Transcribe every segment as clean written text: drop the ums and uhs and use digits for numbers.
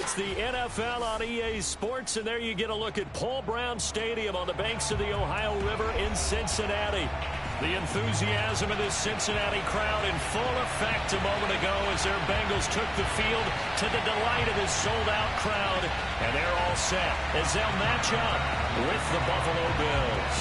It's the NFL on EA Sports, and there you get a look at Paul Brown Stadium on the banks of the Ohio River in Cincinnati. The enthusiasm of this Cincinnati crowd in full effect a moment ago as their Bengals took the field to the delight of this sold-out crowd. And they're all set as they'll match up with the Buffalo Bills.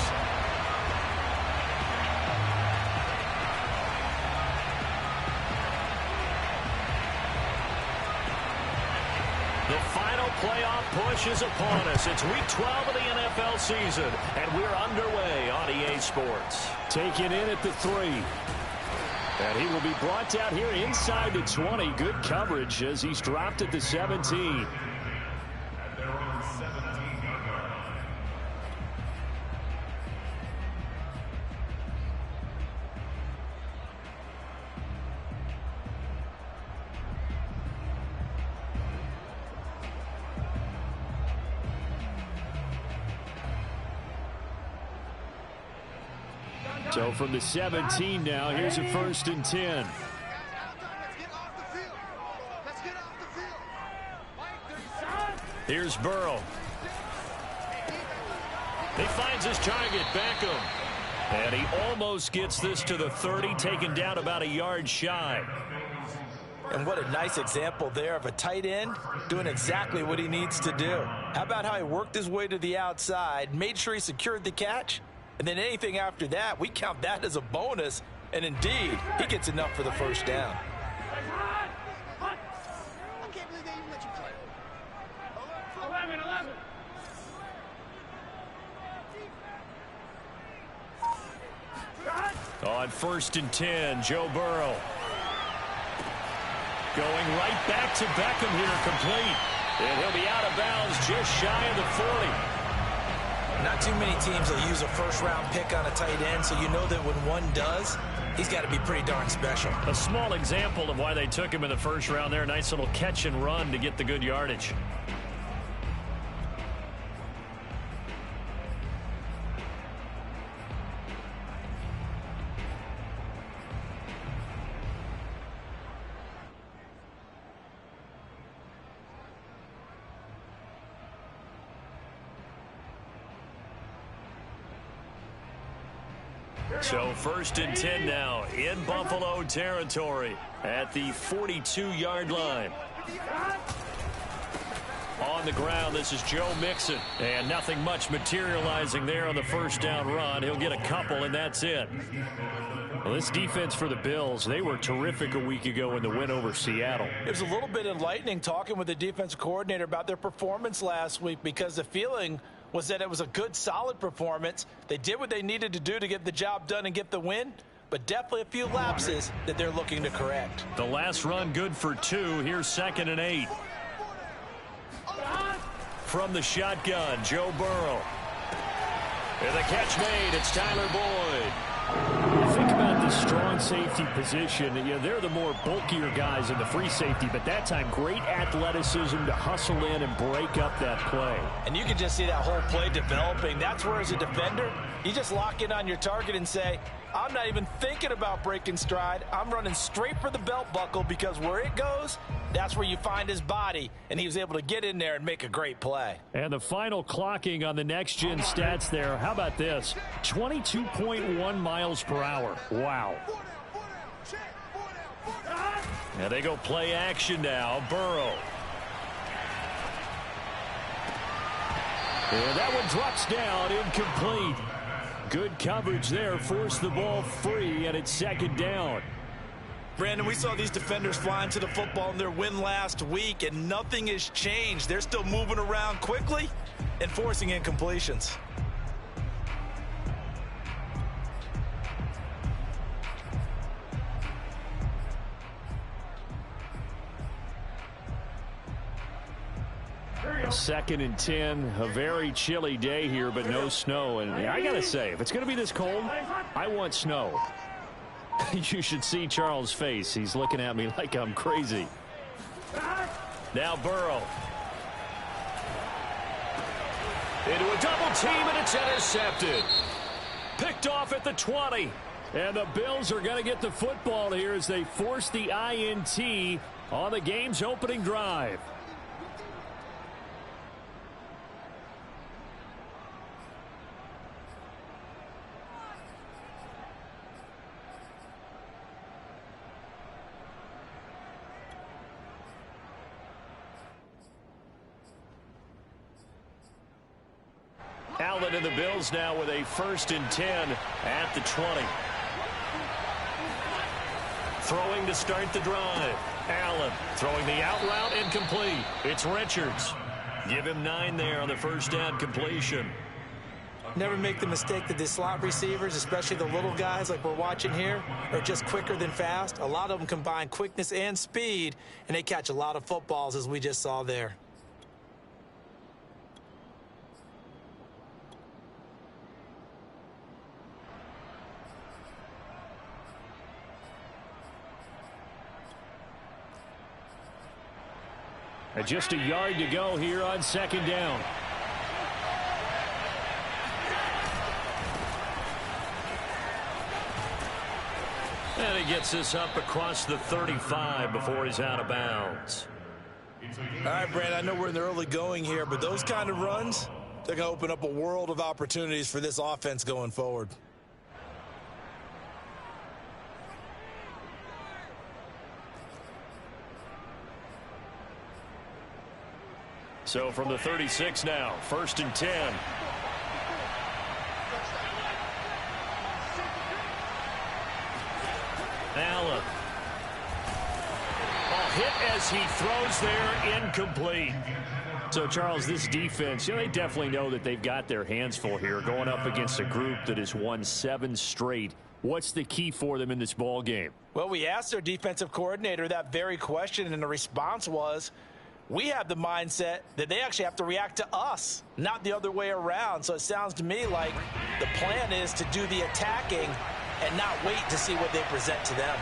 The final playoff push is upon us. It's week 12 of the NFL season, and we're underway on EA Sports. Taken in at the 3. And he will be brought down here inside the 20. Good coverage as he's dropped at the 17. So from the 17 now, here's a 1st and 10. Here's Burrow. He finds his target, Beckham. And he almost gets this to the 30, taken down about a yard shy. And what a nice example there of a tight end doing exactly what he needs to do. How about how he worked his way to the outside, made sure he secured the catch? And then anything after that, we count that as a bonus. And indeed, he gets enough for the first down. On 1st and 10, Joe Burrow. Going right back to Beckham here, complete. And he'll be out of bounds just shy of the 40. Not too many teams will use a first-round pick on a tight end, so you know that when one does, he's got to be pretty darn special. A small example of why they took him in the first round there. Nice little catch and run to get the good yardage. So 1st and 10 now in Buffalo territory at the 42-yard line. On the ground, this is Joe Mixon. And nothing much materializing there on the first down run. He'll get a couple, and that's it. Well, this defense for the Bills, they were terrific a week ago in the win over Seattle. It was a little bit enlightening talking with the defensive coordinator about their performance last week because the feeling was that it was a good, solid performance. They did what they needed to do to get the job done and get the win, but definitely a few lapses that they're looking to correct. The last run good for 2. Here's 2nd and 8. From the shotgun, Joe Burrow. And the catch made. It's Tyler Boyd. Think about the strong safety position. You know, they're the more bulkier guys in the free safety, but that time great athleticism to hustle in and break up that play. And you can just see that whole play developing. That's where, as a defender, you just lock in on your target and say, I'm not even thinking about breaking stride. I'm running straight for the belt buckle because where it goes, that's where you find his body. And he was able to get in there and make a great play. And the final clocking on the next-gen stats there. How about this? 22.1 miles per hour. Wow. Now they go play action now. Burrow. And that one drops down, incomplete. Good coverage there, forced the ball free, and it's 2nd down. Brandon, we saw these defenders flying to the football in their win last week, and nothing has changed. They're still moving around quickly and forcing incompletions. Second and 10, a very chilly day here, but no snow. And I got to say, if it's going to be this cold, I want snow. You should see Charles' face. He's looking at me like I'm crazy. Now Burrow. Into a double team, and it's intercepted. Picked off at the 20. And the Bills are going to get the football here as they force the INT on the game's opening drive. Allen and the Bills now with a 1st and 10 at the 20. Throwing to start the drive. Allen throwing the out route incomplete. It's Richards. Give him 9 there on the first down completion. Never make the mistake that the slot receivers, especially the little guys like we're watching here, are just quicker than fast. A lot of them combine quickness and speed, and they catch a lot of footballs, as we just saw there. And just a yard to go here on 2nd down. And he gets this up across the 35 before he's out of bounds. All right, Brand, I know we're in the early going here, but those kind of runs, they're going to open up a world of opportunities for this offense going forward. So from the 36 now, 1st and 10. Allen. Hit as he throws there, incomplete. So, Charles, this defense, they definitely know that they've got their hands full here going up against a group that has won 7 straight. What's the key for them in this ball game? Well, we asked their defensive coordinator that very question, and the response was, we have the mindset that they actually have to react to us, not the other way around. So it sounds to me like the plan is to do the attacking and not wait to see what they present to them.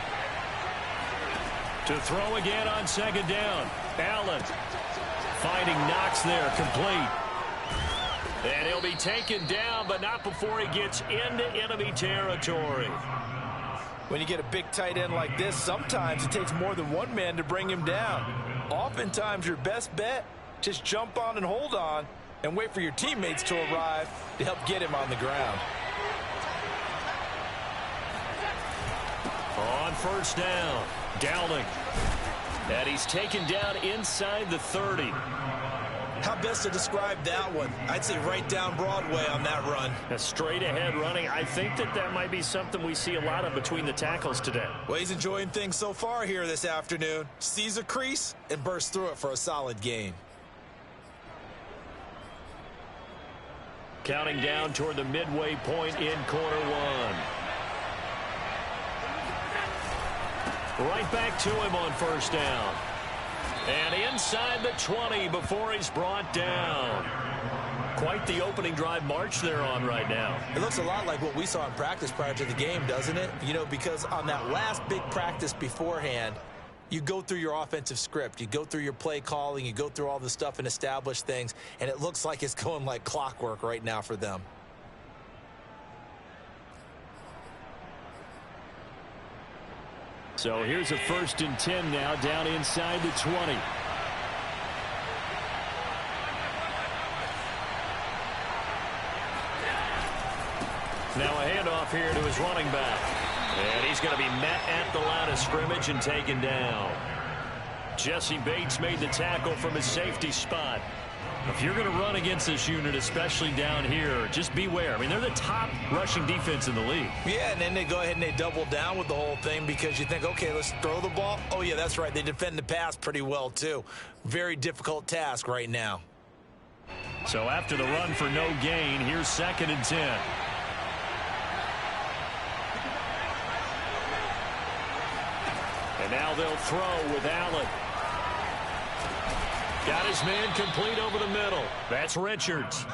To throw again on 2nd down. Allen finding Knox there, complete. And he'll be taken down, but not before he gets into enemy territory. When you get a big tight end like this, sometimes it takes more than one man to bring him down. Oftentimes, your best bet, just jump on and hold on and wait for your teammates to arrive to help get him on the ground. On 1st down, Downing. And he's taken down inside the 30. How best to describe that one? I'd say right down Broadway on that run. A straight ahead running. I think that might be something we see a lot of between the tackles today. Well, he's enjoying things so far here this afternoon. Sees a crease and bursts through it for a solid gain. Counting down toward the midway point in quarter 1. Right back to him on 1st down. And inside the 20 before he's brought down. Quite the opening drive march they're on right now. It looks a lot like what we saw in practice prior to the game, doesn't it? You know, because on that last big practice beforehand, you go through your offensive script. You go through your play calling. You go through all the stuff and establish things. And it looks like it's going like clockwork right now for them. So here's a 1st and 10 now down inside the 20. Now a handoff here to his running back. And he's going to be met at the line of scrimmage and taken down. Jesse Bates made the tackle from his safety spot. If you're going to run against this unit, especially down here, just beware. I mean, they're the top rushing defense in the league. Yeah, and then they go ahead and they double down with the whole thing because you think, okay, let's throw the ball. Oh, yeah, that's right. They defend the pass pretty well, too. Very difficult task right now. So after the run for no gain, here's 2nd and 10. And now they'll throw with Allen. Got his man complete over the middle. That's Richards.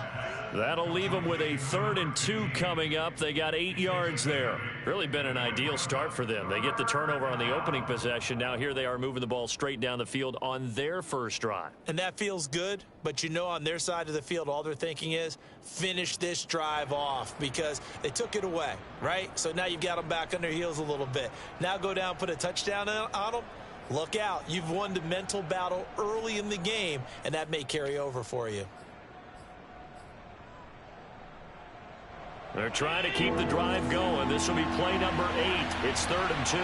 That'll leave them with a 3rd and 2 coming up. They got 8 yards there. Really been an ideal start for them. They get the turnover on the opening possession. Now here they are moving the ball straight down the field on their first drive. And that feels good, but you know on their side of the field, all they're thinking is finish this drive off because they took it away, right? So now you've got them back on their heels a little bit. Now go down, put a touchdown on them. Look out. You've won the mental battle early in the game, and that may carry over for you. They're trying to keep the drive going. This will be play number 8. It's 3rd and 2.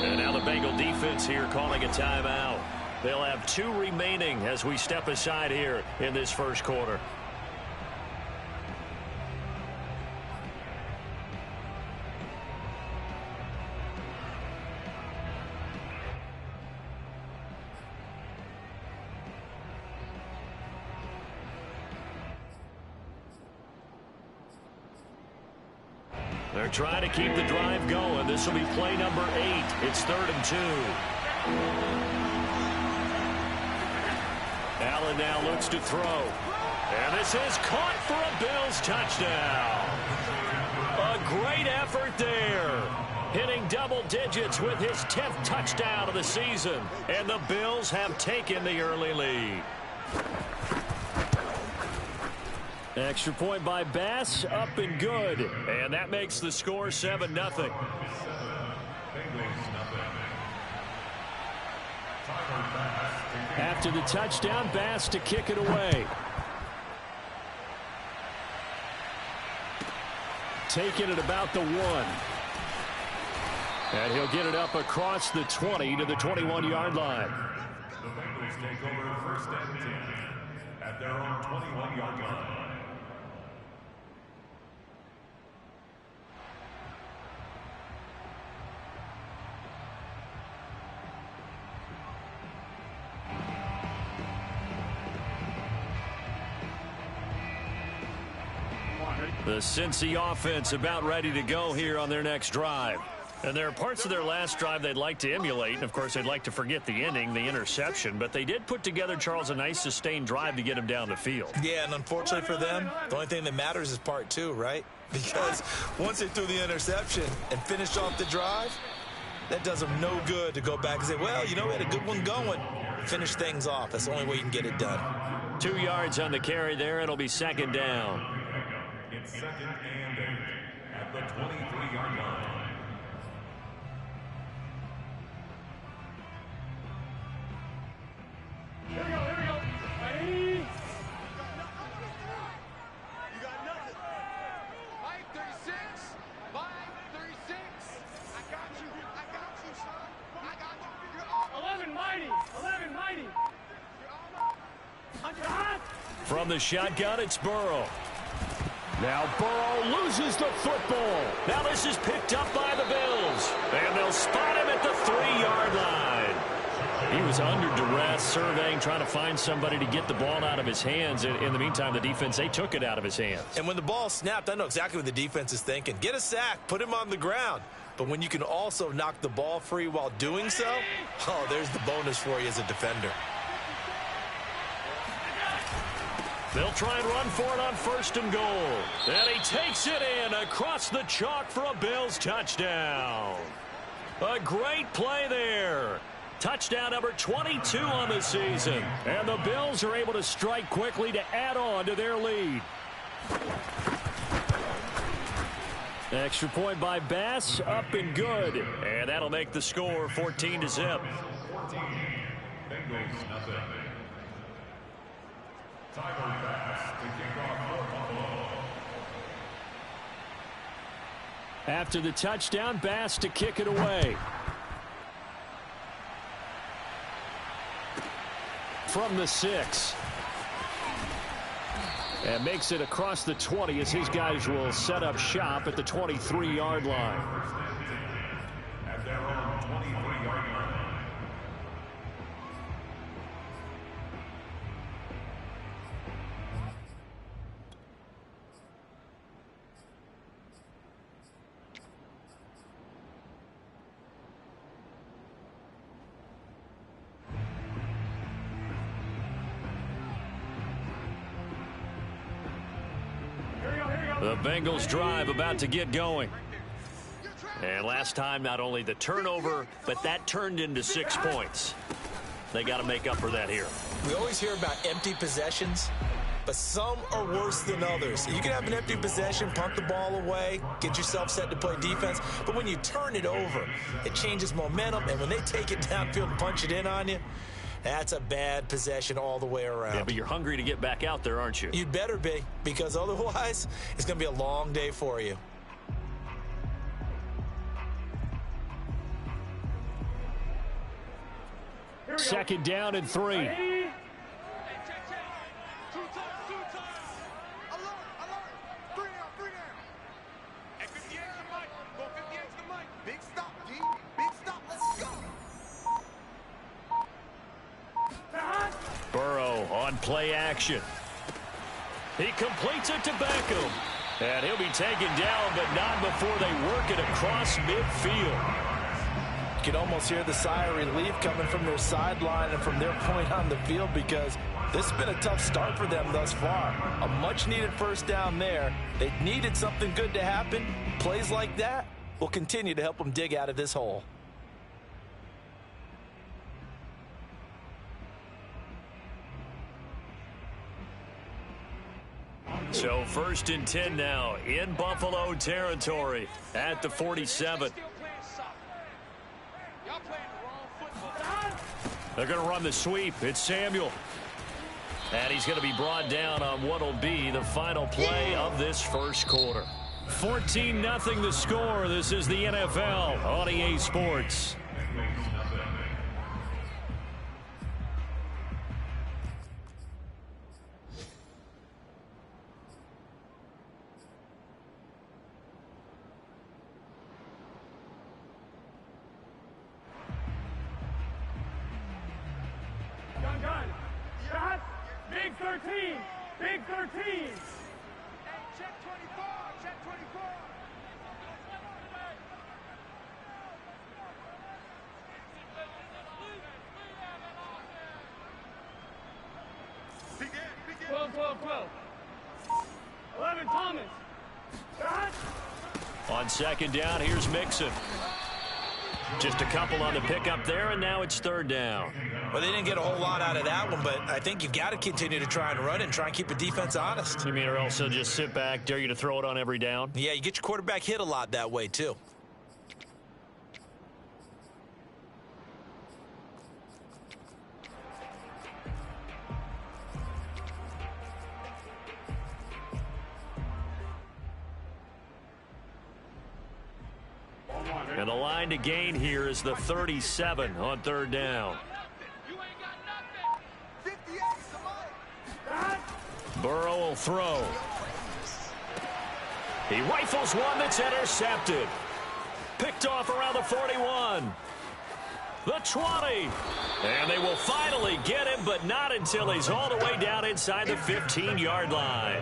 And now the Bengal defense here calling a timeout. They'll have 2 remaining as we step aside here in this first quarter. They're trying to keep the drive going. This will be play number 8. It's 3rd and 2. Allen now looks to throw. And this is caught for a Bills touchdown. A great effort there. Hitting double digits with his 10th touchdown of the season. And the Bills have taken the early lead. Extra point by Bass, up and good. And that makes the score 7-0. After the touchdown, Bass to kick it away. Taking it about the 1. And he'll get it up across the 20 to the 21-yard line. The Bengals take over 1st and 10 at their own 21-yard line. The Cincy offense about ready to go here on their next drive. And there are parts of their last drive they'd like to emulate. And, of course, they'd like to forget the ending, the interception. But they did put together, Charles, a nice sustained drive to get him down the field. Yeah, and unfortunately for them, the only thing that matters is part 2, right? Because once they threw the interception and finished off the drive, that does them no good to go back and say, well, you know, we had a good one going. Finish things off. That's the only way you can get it done. 2 yards on the carry there. It'll be 2nd down. It's 2nd and 8 at the 23-yard line. Here we go. Ready? You got nothing. 536. 536. I got you, son. I got you. You're 11 mighty. 11 mighty. You're on. From the shotgun, it's Burrow. Now Burrow loses the football. Now this is picked up by the Bills. And they'll spot him at the 3-yard line. He was under duress, surveying, trying to find somebody to get the ball out of his hands. In the meantime, the defense, they took it out of his hands. And when the ball snapped, I know exactly what the defense is thinking. Get a sack, put him on the ground. But when you can also knock the ball free while doing so, oh, there's the bonus for you as a defender. They'll try and run for it on 1st and goal. And he takes it in across the chalk for a Bills touchdown. A great play there. Touchdown number 22 on the season. And the Bills are able to strike quickly to add on to their lead. Extra point by Bass, up and good. And that'll make the score 14-0. 14. Bengals nothing. Tyler Bass to kick off for Buffalo. After the touchdown, Bass to kick it away. From the 6. And makes it across the 20 as his guys will set up shop at the 23-yard line. At their own 23-yard line. The Bengals drive about to get going. And last time, not only the turnover, but that turned into 6 points. They got to make up for that here. We always hear about empty possessions, but some are worse than others. You can have an empty possession, punt the ball away, get yourself set to play defense, but when you turn it over, it changes momentum, and when they take it downfield and punch it in on you, that's a bad possession all the way around. Yeah, but you're hungry to get back out there, aren't you? You'd better be, because otherwise, it's going to be a long day for you. Here Second down and 3. Hey, check. Two times. Alert. 3 down. At 58 to the mic. Go 58 to the mic. Big stop, D. Big stop. Let's go. Burrow on play action. He completes it to Beckham. And he'll be taken down, but not before they work it across midfield. You can almost hear the sigh of relief coming from their sideline and from their point on the field, because this has been a tough start for them thus far. A much-needed first down there. They needed something good to happen. Plays like that will continue to help them dig out of this hole. So 1st and 10 now in Buffalo territory at the 47. They're going to run the sweep. It's Samuel. And he's going to be brought down on what will be the final play of this first quarter. 14-0 the score. This is the NFL on EA Sports. Gun. Shot. Big 13. Hey, check 24. Begin. 12. 11, Thomas. Shot. On second down, here's Mixon. Just a couple on the pickup there, and now it's 3rd down. Well, they didn't get a whole lot out of that one, but I think you've got to continue to try and run and try and keep the defense honest. You mean, or else they'll just sit back, dare you to throw it on every down? Yeah, you get your quarterback hit a lot that way, too. And the line to gain here is the 37 on 3rd down. You ain't got nothing. 58 Burrow will throw. He rifles one that's intercepted. Picked off around the 41. The 20. And they will finally get him, but not until he's all the way down inside the 15-yard line.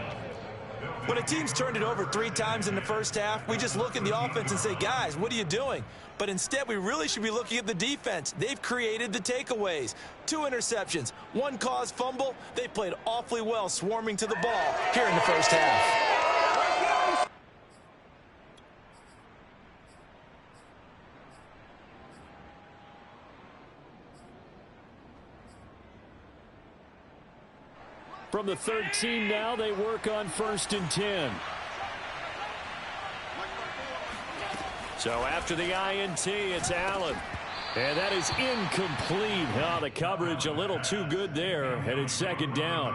When a team's turned it over 3 times in the first half, we just look at the offense and say, guys, what are you doing? But instead, we really should be looking at the defense. They've created the takeaways. 2 interceptions, 1 caused fumble. They played awfully well swarming to the ball here in the first half. From the 13 now, they work on 1st and 10. So after the INT, it's Allen. And that is incomplete. Oh, the coverage a little too good there, and it's 2nd down.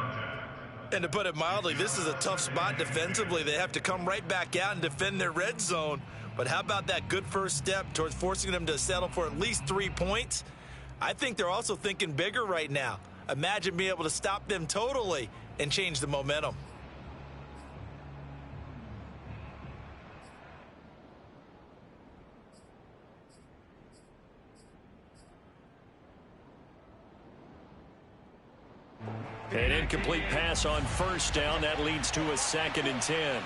And to put it mildly, this is a tough spot defensively. They have to come right back out and defend their red zone. But how about that good first step towards forcing them to settle for at least 3 points? I think they're also thinking bigger right now. Imagine being able to stop them totally and change the momentum. An incomplete pass on 1st down. That leads to a 2nd and 10.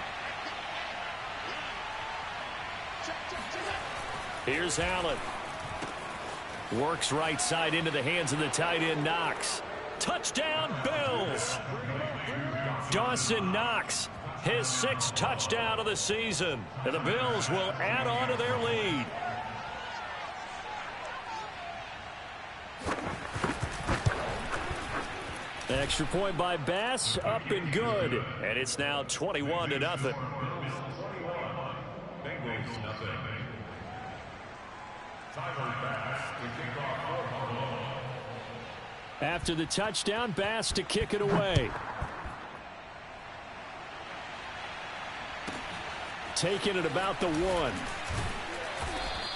Here's Allen. Works right side into the hands of the tight end, Knox. Touchdown, Bills. Dawson Knox, his 6th touchdown of the season. And the Bills will add on to their lead. Extra point by Bass, up and good. And it's now 21-0. Bengals, nothing. Tyler Bass to kick off for Buffalo. After the touchdown, Bass to kick it away. Taking it about the 1.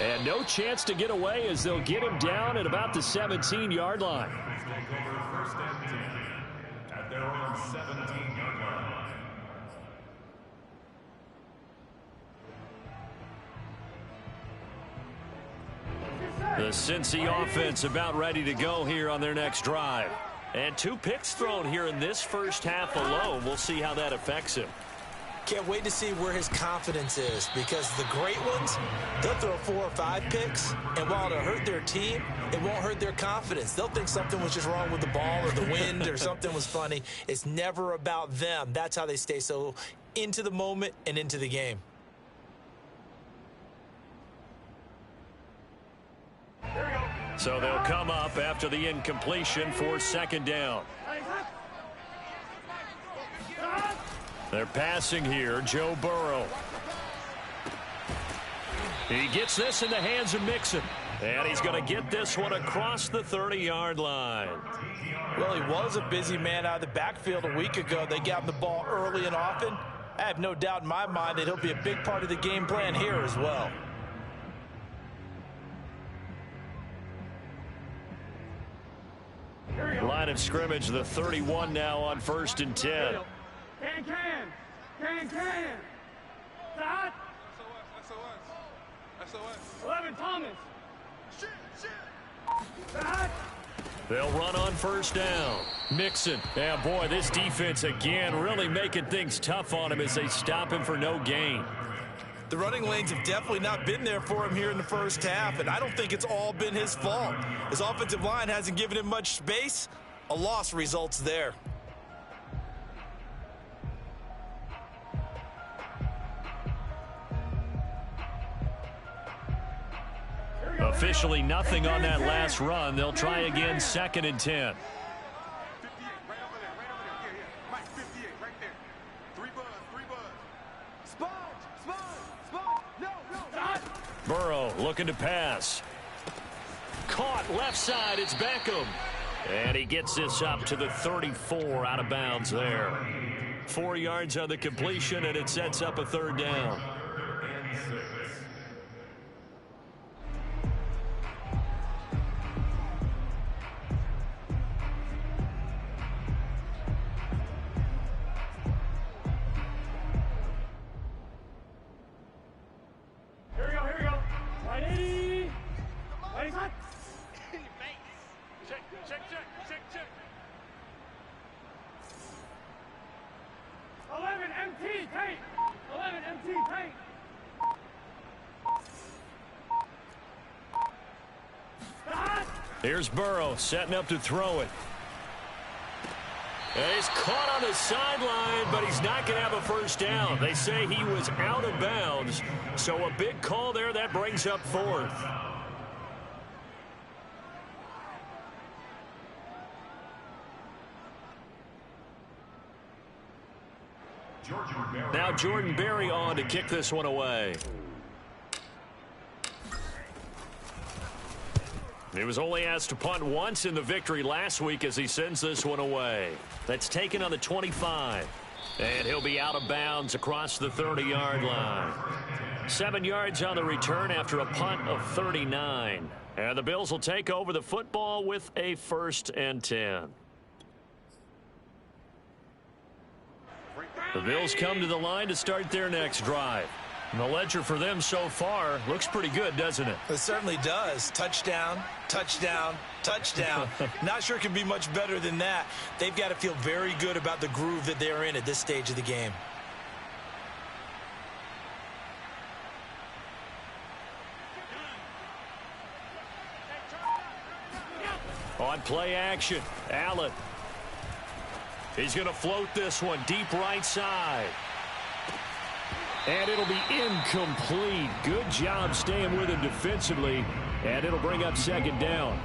And no chance to get away as they'll get him down at about the 17-yard line. Take over first and 10 at their own 17-yard line. The Cincy offense about ready to go here on their next drive. And 2 picks thrown here in this first half alone. We'll see how that affects him. Can't wait to see where his confidence is, because the great ones, they'll throw 4 or 5 picks, and while it'll hurt their team, it won't hurt their confidence. They'll think something was just wrong with the ball or the wind or something was funny. It's never about them. That's how they stay so into the moment and into the game. So they'll come up after the incompletion for second down. They're passing here, Joe Burrow. He gets this in the hands of Mixon. And he's going to get this one across the 30-yard line. Well, he was a busy man out of the backfield a week ago. They got him the ball early and often. I have no doubt in my mind that he'll be a big part of the game plan here as well. Line of scrimmage, the 31 now on 1st and 10. Can. Start. SOS. 11 Thomas. Start. They'll run on 1st down. Mixon. Yeah, boy, this defense again really making things tough on him as they stop him for no gain. The running lanes have definitely not been there for him here in the first half, and I don't think it's all been his fault. His offensive line hasn't given him much space. A loss results there. Officially nothing on that last run. They'll try again 2nd and 10. 58, right over there. Yeah. Mike, 58, right there. 3 buzz. Sponge. No. Burrow looking to pass. Caught left side. It's Beckham. And he gets this up to the 34 out of bounds there. 4 yards on the completion, and it sets up a 3rd down. Here we go. 180. Ready, cut. Check. 11 MT tank. 11 MT tank. Start. Here's Burrow setting up to throw it. And he's caught on the sideline, but he's not going to have a 1st down. They say he was out of bounds, so a big call there. That brings up 4th. Now Jordan Berry on to kick this one away. He was only asked to punt once in the victory last week as he sends this one away. That's taken on the 25. And he'll be out of bounds across the 30-yard line. 7 yards on the return after a punt of 39. And the Bills will take over the football with a 1st and 10. The Bills come to the line to start their next drive. And the ledger for them so far looks pretty good, doesn't it? It certainly does. Touchdown. Not sure it can be much better than that. They've got to feel very good about the groove that they're in at this stage of the game. On play action, Allen. He's going to float this one deep right side. And it'll be incomplete. Good job staying with him defensively. And it'll bring up 2nd down.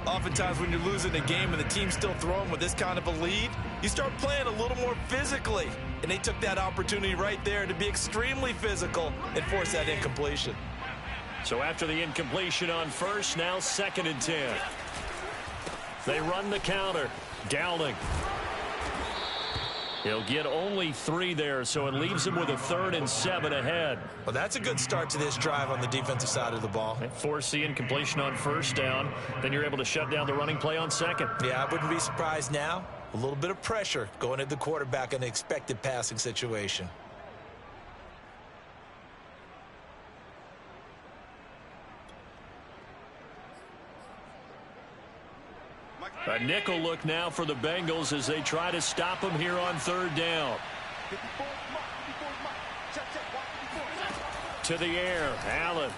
Oftentimes when you're losing a game and the team's still throwing with this kind of a lead, you start playing a little more physically. And they took that opportunity right there to be extremely physical and force that incompletion. So after the incompletion on 1st, now 2nd and 10. They run the counter. Dowling. He'll get only 3 there, so it leaves him with a 3rd and 7 ahead. Well, that's a good start to this drive on the defensive side of the ball. Force the incompletion on 1st down. Then you're able to shut down the running play on 2nd. Yeah, I wouldn't be surprised now. A little bit of pressure going at the quarterback in an expected passing situation. A nickel look now for the Bengals as they try to stop him here on 3rd down. To the air, Allen.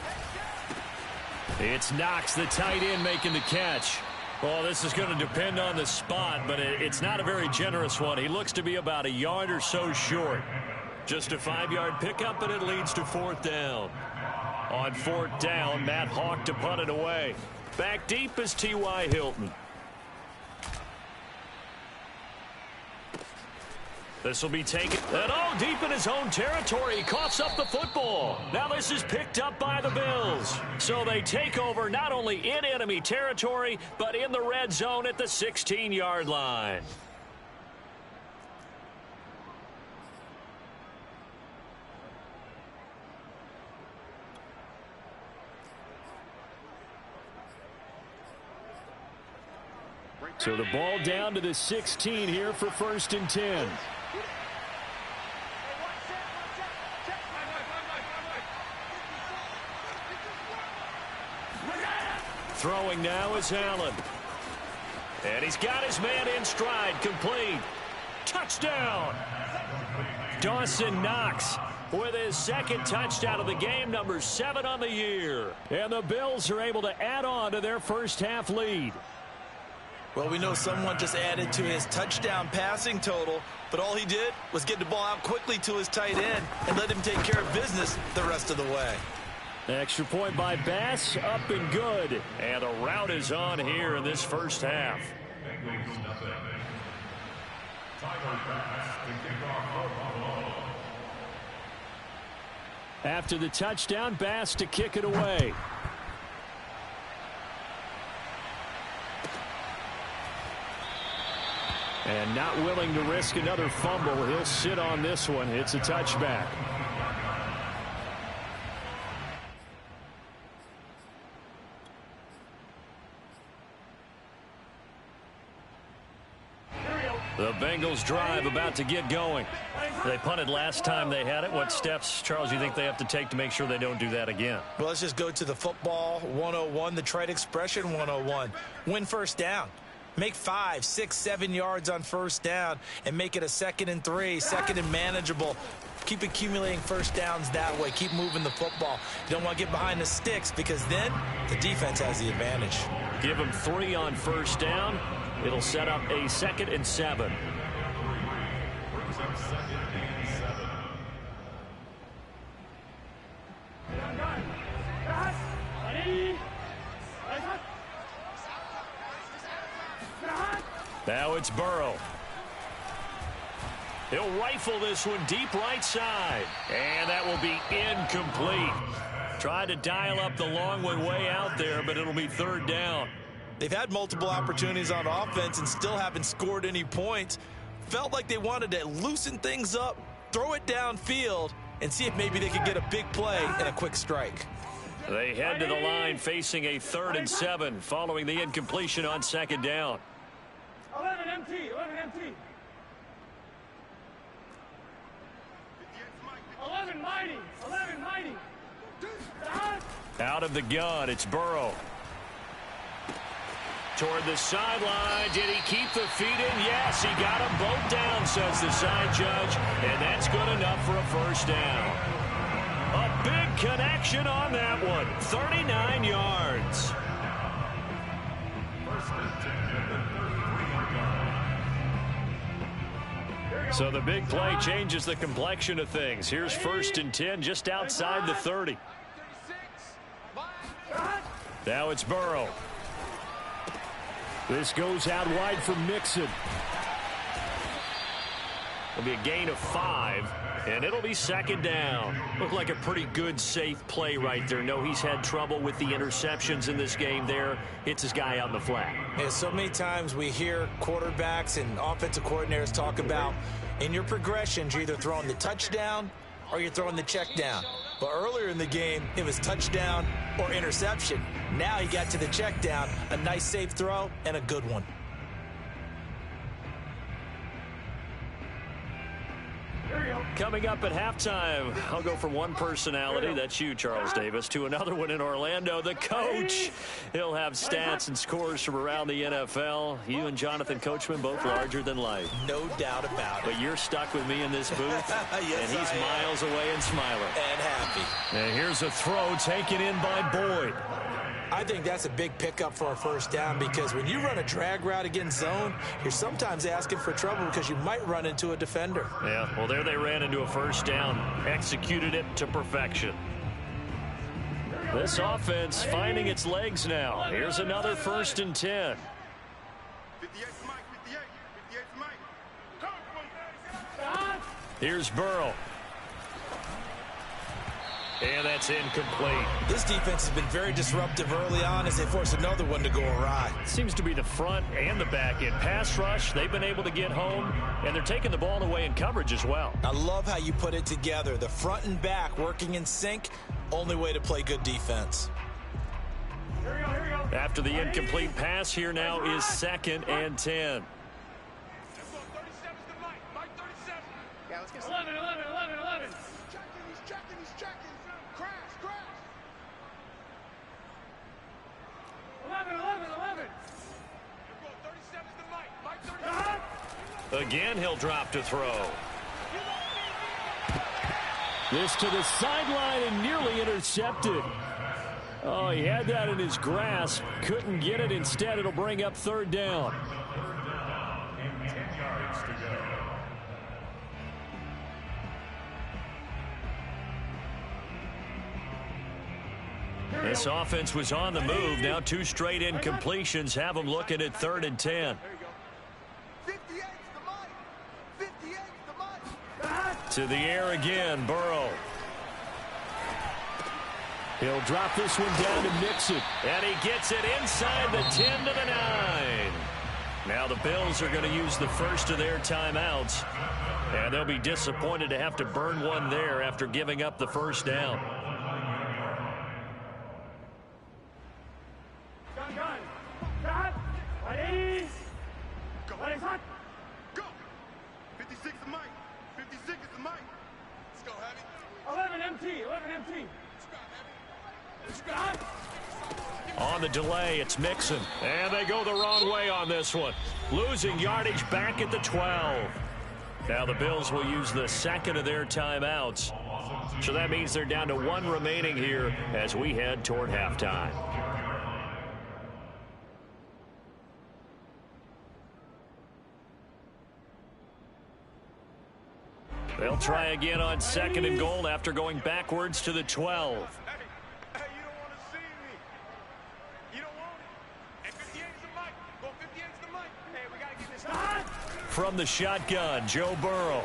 It's Knox, the tight end, making the catch. Well, this is going to depend on the spot, but it's not a very generous one. He looks to be about a yard or so short. Just a 5-yard pickup, and it leads to 4th down. On 4th down, Matt Hawk to punt it away. Back deep is T.Y. Hilton. This will be taken, and deep in his own territory. He coughs up the football. Now this is picked up by the Bills. So they take over not only in enemy territory, but in the red zone at the 16-yard line. So the ball down to the 16 here for 1st and 10. Throwing now is Allen. And he's got his man in stride, complete. Touchdown! Dawson Knox with his 2nd touchdown of the game, number 7 on the year. And the Bills are able to add on to their first half lead. Well, we know someone just added to his touchdown passing total, but all he did was get the ball out quickly to his tight end and let him take care of business the rest of the way. Extra point by Bass, up and good. And the route is on here in this first half. After the touchdown, Bass to kick it away. And not willing to risk another fumble. He'll sit on this one. It's a touchback. The Bengals drive about to get going. They punted last time they had it. What steps, Charles, you think they have to take to make sure they don't do that again? Well, let's just go to the football 101, the trite expression 101. Win 1st down. Make 5, 6, 7 yards on 1st down and make it a 2nd and 3, 2nd and manageable. Keep accumulating 1st downs that way. Keep moving the football. You don't want to get behind the sticks because then the defense has the advantage. Give them 3 on 1st down. It'll set up a 2nd and 7. Now it's Burrow. He'll rifle this one deep right side. And that will be incomplete. Tried to dial up the long one way out there, but it'll be 3rd down. They've had multiple opportunities on offense and still haven't scored any points. Felt like they wanted to loosen things up, throw it downfield, and see if maybe they could get a big play and a quick strike. They head to the line facing a 3rd and 7 following the incompletion on 2nd down. 11 MT, 11 MT. 11 mighty, 11 mighty. Out of the gun, it's Burrow. Toward the sideline. Did he keep the feet in? Yes, he got them both down, says the side judge. And that's good enough for a 1st down. A big connection on that one. 39 yards. So the big play changes the complexion of things. Here's 1st and 10 just outside the 30. Now it's Burrow. This goes out wide for Mixon. It'll be a gain of 5, and it'll be second down. Looked like a pretty good, safe play right there. No, he's had trouble with the interceptions in this game there. Hits his guy out in the flat. Yeah, so many times we hear quarterbacks and offensive coordinators talk about in your progressions, you're either throwing the touchdown or you're throwing the check down. But earlier in the game, it was touchdown or interception. Now he got to the check down, a nice safe throw, and a good one. Coming up at halftime, I'll go from one personality, that's you, Charles Davis, to another one in Orlando, the coach. He'll have stats and scores from around the NFL. You and Jonathan Coachman both larger than life. No doubt about it. But you're stuck with me in this booth, yes, and he's miles away and smiling. And happy. And here's a throw taken in by Boyd. I think that's a big pickup for a first down because when you run a drag route against zone, you're sometimes asking for trouble because you might run into a defender. Yeah, well, there they ran into a first down, executed it to perfection. This offense finding its legs now. Here's another 1st and 10. 58 Mike, 58. 58 Mike. Here's Burrow. And that's incomplete. This defense has been very disruptive early on as they force another one to go awry. Seems to be the front and the back end. Pass rush, they've been able to get home, and they're taking the ball away in coverage as well. I love how you put it together. The front and back working in sync, only way to play good defense. Here we go. After the incomplete pass, here now is 2nd and 10. Let's go. 37's the Mike. Mike 37. Yeah, let's get 11. He's checking. Crash. 11. Let's go. 37's the Mike. Mike 37. Again, he'll drop to throw. This to the sideline and nearly intercepted. Oh, he had that in his grasp. Couldn't get it. Instead, it'll bring up 3rd down. And 10 yards to go. This offense was on the move. Now 2 straight incompletions have them looking at 3rd and 10. There you go. 58's the Mike. 58's the Mike. To the air again, Burrow. He'll drop this one down to Mixon. And he gets it inside the 10 to the 9. Now the Bills are going to use the first of their timeouts. And they'll be disappointed to have to burn one there after giving up the first down. Gun. 180. Go. 180. Go. 56 the Mike. 56 is the Mike. Let's go, Heavy. 11 MT. Let's go, Heavy. On the delay, it's Mixon. And they go the wrong way on this one. Losing yardage back at the 12. Now the Bills will use the second of their timeouts. So that means they're down to 1 remaining here as we head toward halftime. They'll try again on 2nd and goal after going backwards to the 12. Hey, you don't want to see me. You don't want it. And 58's the Mike. Go 58's the Mike. Hey, we got to get this. From the shotgun, Joe Burrow.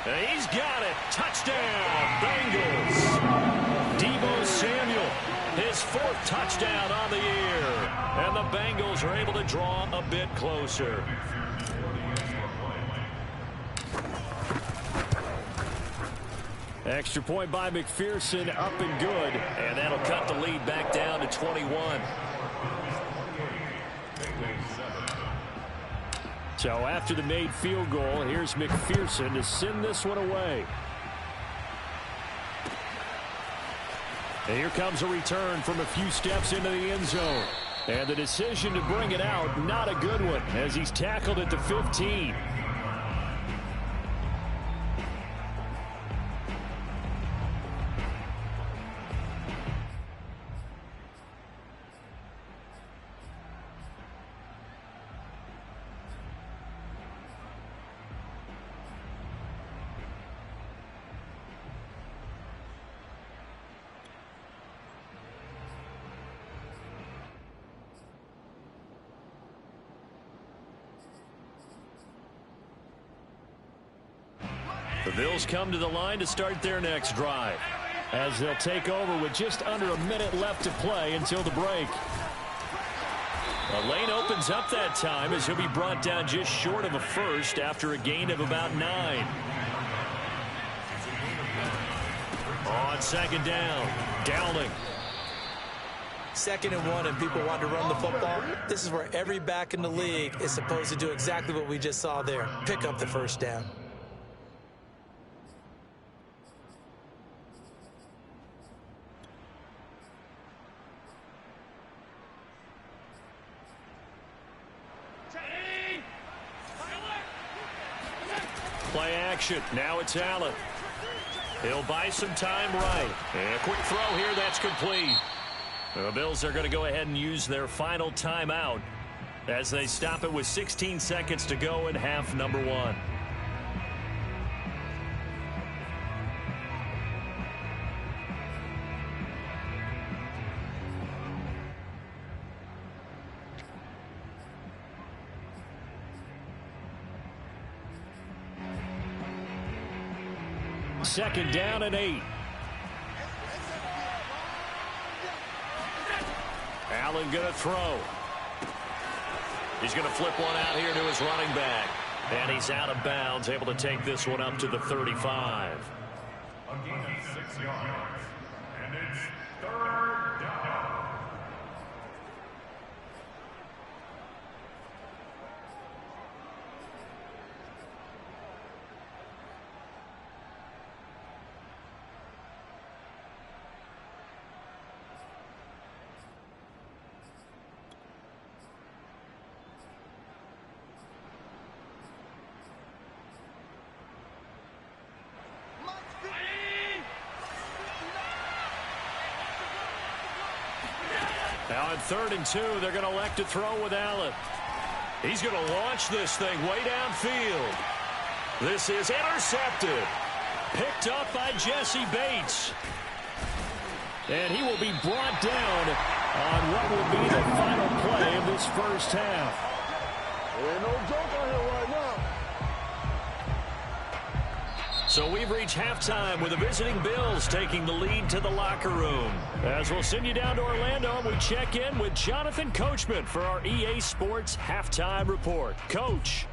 And he's got it. Touchdown, Bengals. Deebo Samuel, his 4th touchdown on the year. And the Bengals are able to draw a bit closer. Extra point by McPherson, up and good. And that'll cut the lead back down to 21. So after the made field goal, here's McPherson to send this one away. And here comes a return from a few steps into the end zone. And the decision to bring it out, not a good one, as he's tackled at the 15. The Bills come to the line to start their next drive, as they'll take over with just under a minute left to play until the break. The lane opens up that time as he'll be brought down just short of a first after a gain of about 9. On second down, Downing. 2nd and 1 and people want to run the football. This is where every back in the league is supposed to do exactly what we just saw there. Pick up the first down. Play action. Now it's Allen. He'll buy some time right. And a quick throw here. That's complete. The Bills are going to go ahead and use their final timeout as they stop it with 16 seconds to go in half number 1. Second down and 8. Allen going to throw. He's going to flip one out here to his running back. And he's out of bounds, able to take this one up to the 35. A gain of 6 yards. And it's 3rd down. Now on 3rd and 2, they're going to elect to throw with Allen. He's going to launch this thing way downfield. This is intercepted. Picked up by Jesse Bates. And he will be brought down on what will be the final play of this first half. There ain't no joke out here right now. So we've reached halftime with the visiting Bills taking the lead to the locker room. As we'll send you down to Orlando, and we check in with Jonathan Coachman for our EA Sports Halftime Report. Coach.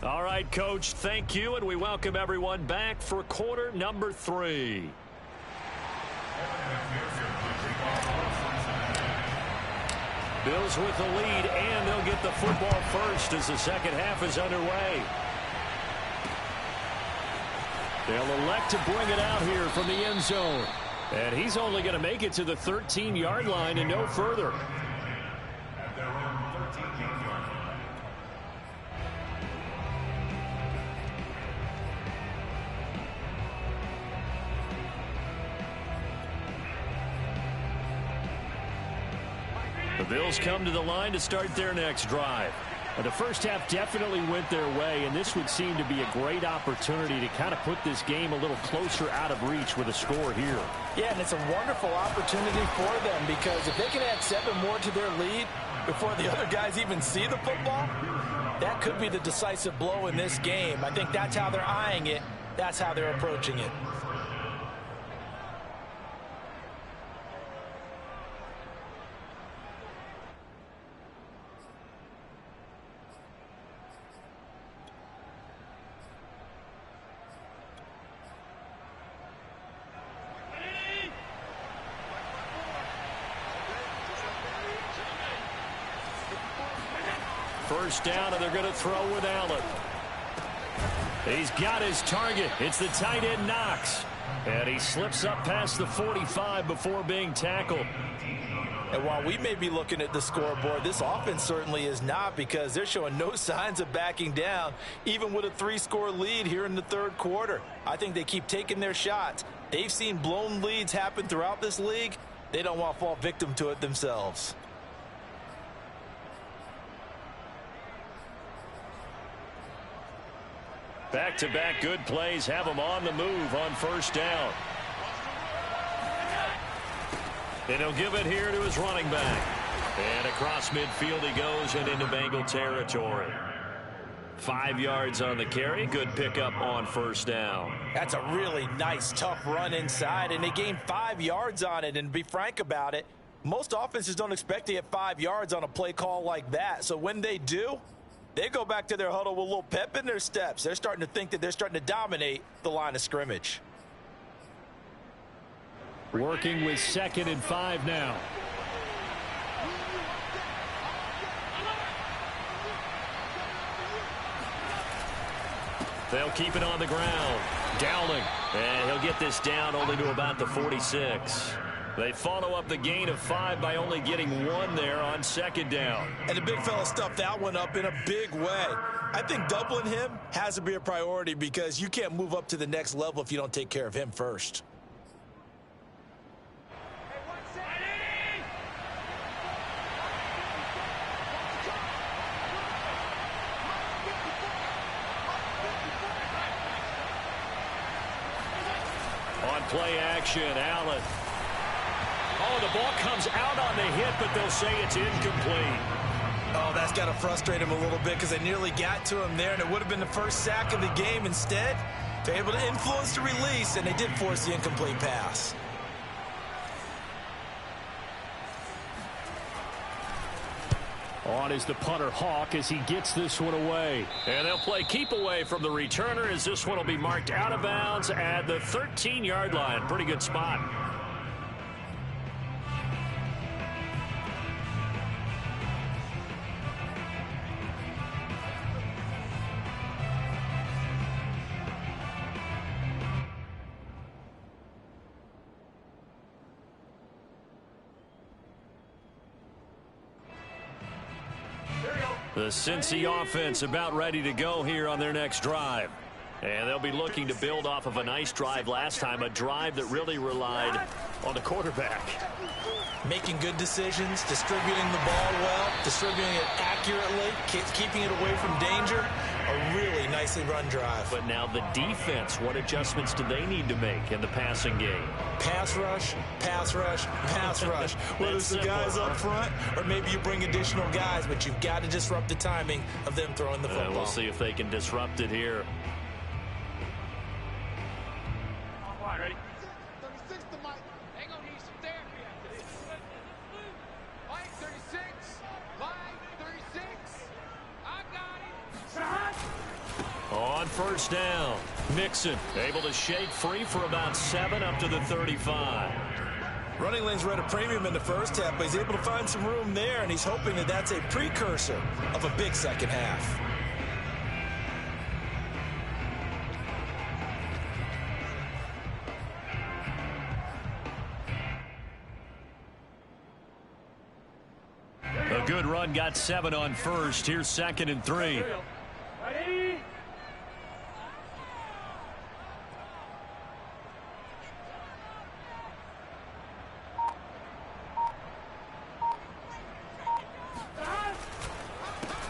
All right, Coach, thank you, and we welcome everyone back for quarter number 3. Bills with the lead, and they'll get the football first as the second half is underway. They'll elect to bring it out here from the end zone. And he's only going to make it to the 13-yard line and no further. At their own 13-yard line. The Bills come to the line to start their next drive. The first half definitely went their way, and this would seem to be a great opportunity to kind of put this game a little closer out of reach with a score here. Yeah, and it's a wonderful opportunity for them because if they can add 7 more to their lead before the other guys even see the football, that could be the decisive blow in this game. I think that's how they're eyeing it. That's how they're approaching it. First down, and they're going to throw with Allen. He's got his target. It's the tight end Knox. And he slips up past the 45 before being tackled. And while we may be looking at the scoreboard, this offense certainly is not because they're showing no signs of backing down, even with a 3-score lead here in the third quarter. I think they keep taking their shots. They've seen blown leads happen throughout this league. They don't want to fall victim to it themselves. Back-to-back good plays have him on the move on first down. And he'll give it here to his running back. And across midfield he goes and into Bengal territory. 5 yards on the carry. Good pickup on first down. That's a really nice, tough run inside, and they gained 5 yards on it. And to be frank about it, most offenses don't expect to get 5 yards on a play call like that. So when they do, they go back to their huddle with a little pep in their steps. They're starting to think that they're starting to dominate the line of scrimmage. Working with 2nd and 5 now. They'll keep it on the ground. Dowling. And he'll get this down only to about the 46. They follow up the gain of 5 by only getting 1 there on 2nd down. And the big fella stuffed that one up in a big way. I think doubling him has to be a priority because you can't move up to the next level if you don't take care of him first. On play action, Allen. Oh, the ball comes out on the hit, but they'll say it's incomplete. Oh, that's got to frustrate him a little bit because they nearly got to him there, and it would have been the first sack of the game. Instead, they're able to influence the release, and they did force the incomplete pass. On is the punter, Hawk, as he gets this one away. And they'll play keep away from the returner as this one will be marked out of bounds at the 13-yard line. Pretty good spot. The Cincy offense about ready to go here on their next drive. And they'll be looking to build off of a nice drive last time, a drive that really relied on the quarterback. Making good decisions, distributing the ball well, distributing it accurately, keeping it away from danger. A really nicely run drive. But now the defense, what adjustments do they need to make in the passing game? Pass rush, pass rush, pass rush. Whether it's the guys up front or maybe you bring additional guys, but you've got to disrupt the timing of them throwing the football. We'll see if they can disrupt it here. Ready? 36 to Mike. They're going to need some therapy after this. Mike, 36. Mike, 36. I got it. On first down, Mixon able to shake free for about 7 up to the 35. Running lanes were at a premium in the first half, but he's able to find some room there, and he's hoping that that's a precursor of a big second half. A good run, got 7 on first. Here's 2nd and 3. Ready?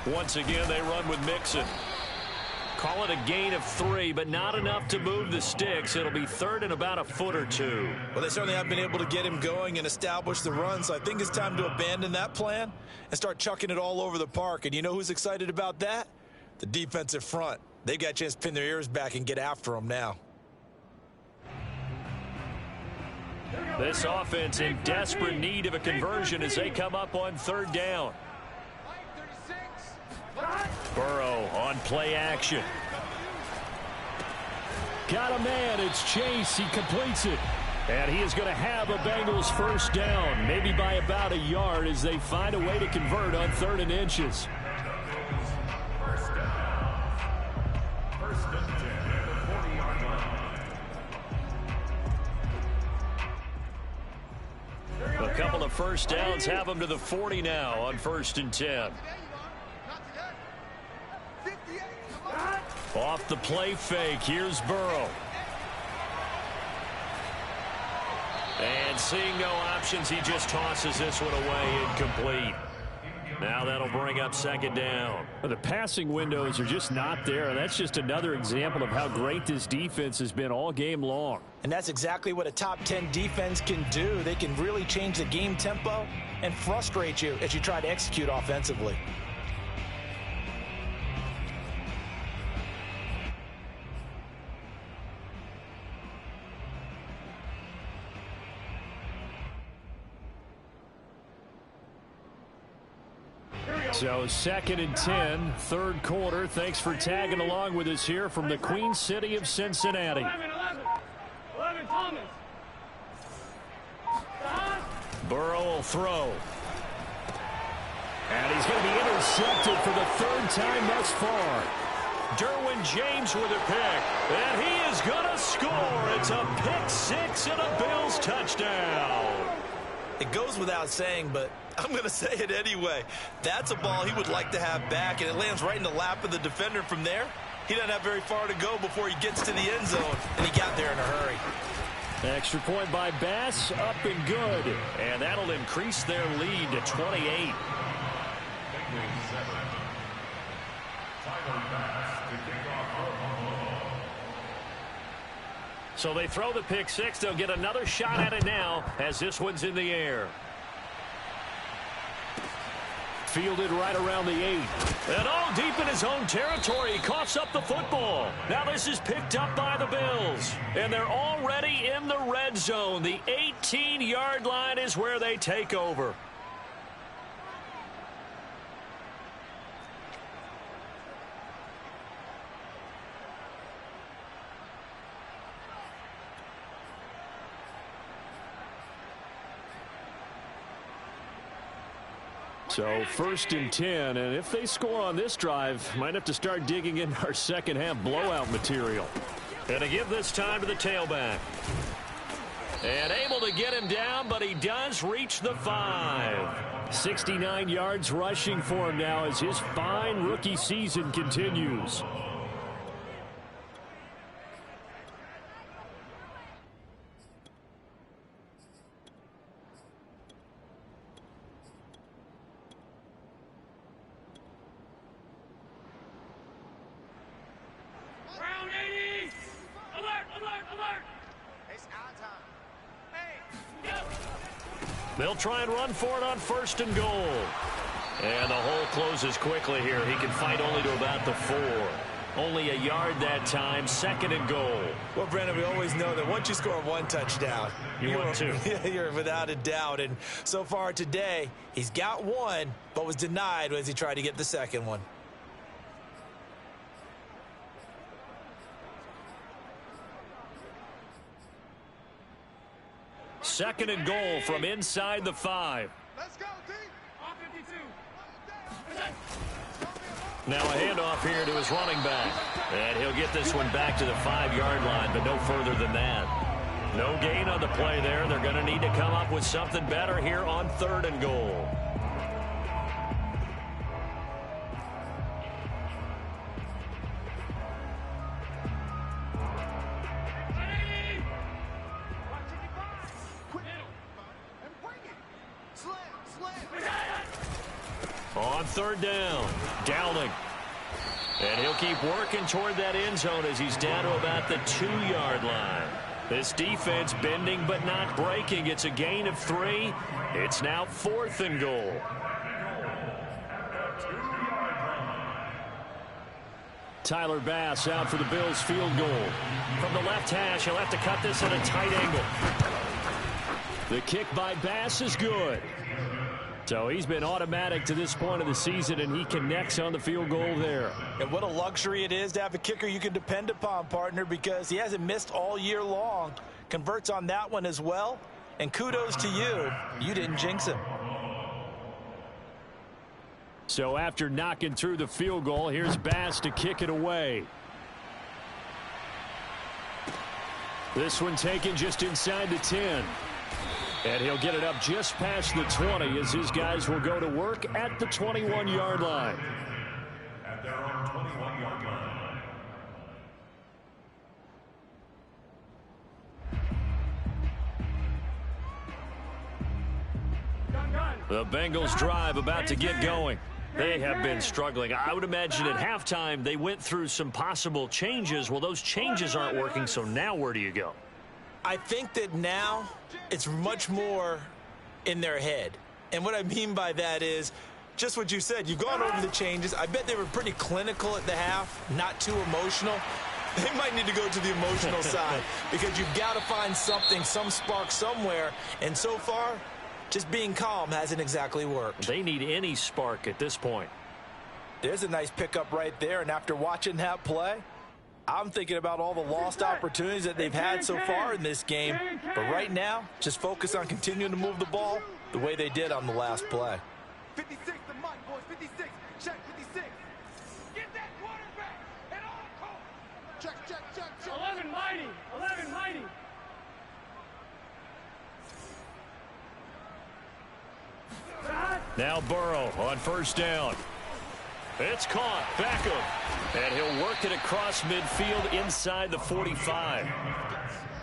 Once again, they run with Mixon. Call it a gain of 3, but not enough to move the sticks. It'll be 3rd and about a foot or 2. Well, they certainly have been able to get him going and establish the run, so I think it's time to abandon that plan and start chucking it all over the park. And you know who's excited about that? The defensive front. They've got a chance to pin their ears back and get after him now. This offense in desperate need of a conversion as they come up on 3rd down. Burrow on play action. Got a man. It's Chase. He completes it. And he is going to have a Bengals first down, maybe by about a yard as they find a way to convert on 3rd and inches. First and 10 at the 40-yard line. A couple of first downs have them to the 40 now on 1st and 10. Off the play fake, here's Burrow. And seeing no options, he just tosses this one away, incomplete. Now that'll bring up second down. The passing windows are just not there. That's just another example of how great this defense has been all game long. And that's exactly what a top 10 defense can do. They can really change the game tempo and frustrate you as you try to execute offensively. So 2nd and 10, third quarter. Thanks for tagging along with us here from the Queen City of Cincinnati. 11, Thomas. Burrow will throw. And he's going to be intercepted for the third time thus far. Derwin James with a pick. And he is going to score. It's a pick six and a Bills touchdown. It goes without saying, but I'm going to say it anyway. That's a ball he would like to have back, and it lands right in the lap of the defender from there. He doesn't have very far to go before he gets to the end zone, and he got there in a hurry. Extra point by Bass, up and good. And that'll increase their lead to 28. So they throw the pick six. They'll get another shot at it now as this one's in the air. Fielded right around the 8. And all deep in his own territory. He coughs up the football. Now this is picked up by the Bills. And they're already in the red zone. The 18-yard line is where they take over. So 1st and 10, and if they score on this drive, might have to start digging in our second half blowout material. And to give this time to the tailback. And able to get him down, but he does reach the 5. 69 yards rushing for him now as his fine rookie season continues. They'll try and run for it on 1st and goal. And the hole closes quickly here. He can fight only to about the 4. Only a yard that time, 2nd and goal. Well, Brandon, we always know that once you score one touchdown, you want two. You're without a doubt. And so far today, he's got one, but was denied as he tried to get the second one. Second and goal from inside the 5. Let's go, D. Now a handoff here to his running back. And he'll get this one back to the 5-yard line, but no further than that. No gain on the play there. They're going to need to come up with something better here on 3rd and goal. On 3rd down, Downing. And he'll keep working toward that end zone as he's down to about the 2-yard line. This defense bending but not breaking. It's a gain of 3. It's now 4th and goal. Tyler Bass out for the Bills field goal. From the left hash, he'll have to cut this at a tight angle. The kick by Bass is good. So he's been automatic to this point of the season, and he connects on the field goal there. And what a luxury it is to have a kicker you can depend upon, partner, because he hasn't missed all year long. Converts on that one as well. And kudos to you. You didn't jinx him. So after knocking through the field goal, here's Bass to kick it away. This one taken just inside the 10. And he'll get it up just past the 20 as his guys will go to work at the 21-yard line. At their own 21-yard line. Gun. The Bengals drive about to get going. They have been struggling. I would imagine at halftime they went through some possible changes. Well, those changes aren't working, so now where do you go? I think that now it's much more in their head. And what I mean by that is just what you said. You've gone over the changes. I bet they were pretty clinical at the half, not too emotional. They might need to go to the emotional side because you've got to find something, some spark somewhere. And so far, just being calm hasn't exactly worked. They need any spark at this point. There's a nice pickup right there. And after watching that play, I'm thinking about all the lost opportunities that they've had so far in this game. But right now, just focus on continuing to move the ball the way they did on the last play. 56 the mic, boys. 56. Check 56. Get that quarterback at all costs. Check. 11 mighty. 11 mighty. Now Burrow on first down. It's caught. Beckham. And he'll work it across midfield inside the 45.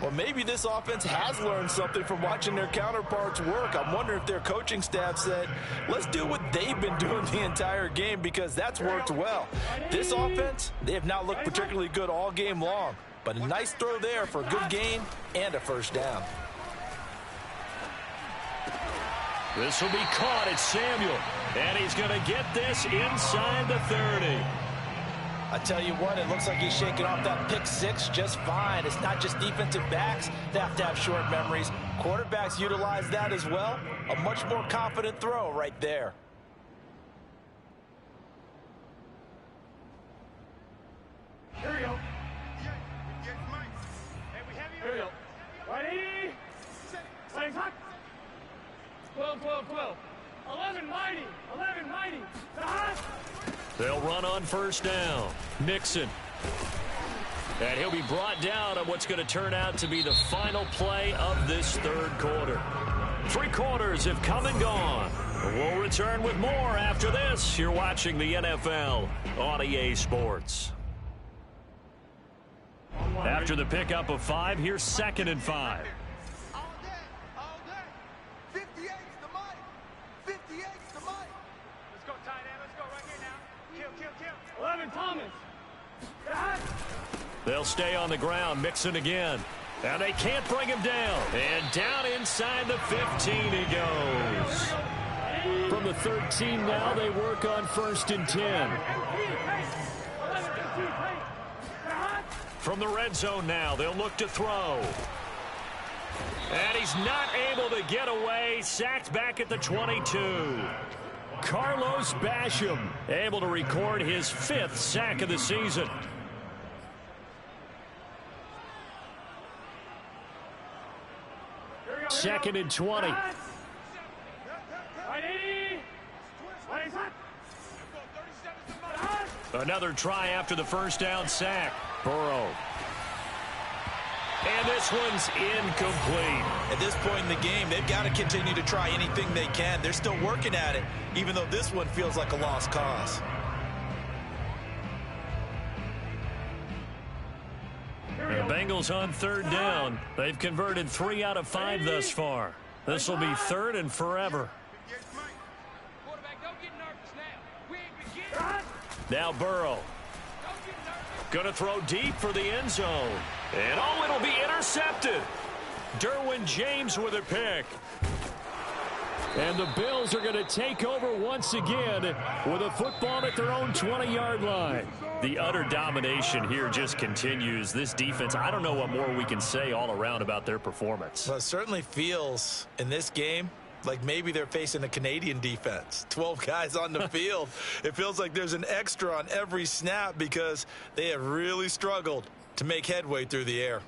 Well, maybe this offense has learned something from watching their counterparts work. I'm wondering if their coaching staff said, let's do what they've been doing the entire game because that's worked well. This offense, they have not looked particularly good all game long. But a nice throw there for a good gain and a first down. This will be caught. It's Samuel. And he's going to get this inside the 30. I tell you what, it looks like he's shaking off that pick six just fine. It's not just defensive backs that have to have short memories. Quarterbacks utilize that as well. A much more confident throw right there. Here we go. Here we go. Ready? Legs hot. 12. 11 mighty. 11 mighty. They'll run on first down. Mixon. And he'll be brought down on what's going to turn out to be the final play of this third quarter. 3 quarters have come and gone. We'll return with more after this. You're watching the NFL on EA Sports. After the pickup of 5, here's 2nd and 5. All day. 58's the mic. 58's the mic. Let's go, tight end. Let's go right here now. Kill. 11 Thomas. They'll stay on the ground. Mixon again. And they can't bring him down. And down inside the 15 he goes. From the 13 now, they work on 1st and 10. From the red zone now, they'll look to throw. And he's not able to get away. Sacked back at the 22. Carlos Basham able to record his 5th sack of the season. Second and 20. Another try after the first down sack. Burrow. And this one's incomplete. At this point in the game, they've got to continue to try anything they can. They're still working at it, even though this one feels like a lost cause. The Bengals on 3rd down. They've converted 3 out of 5 thus far. This will be 3rd and forever. Now Burrow. Going to throw deep for the end zone. And oh, it'll be intercepted. Derwin James with a pick. And the Bills are going to take over once again with a football at their own 20-yard line. The utter domination here just continues. This defense, I don't know what more we can say all around about their performance. Well, it certainly feels in this game like maybe they're facing a Canadian defense. 12 guys on the field. It feels like there's an extra on every snap because they have really struggled to make headway through the air.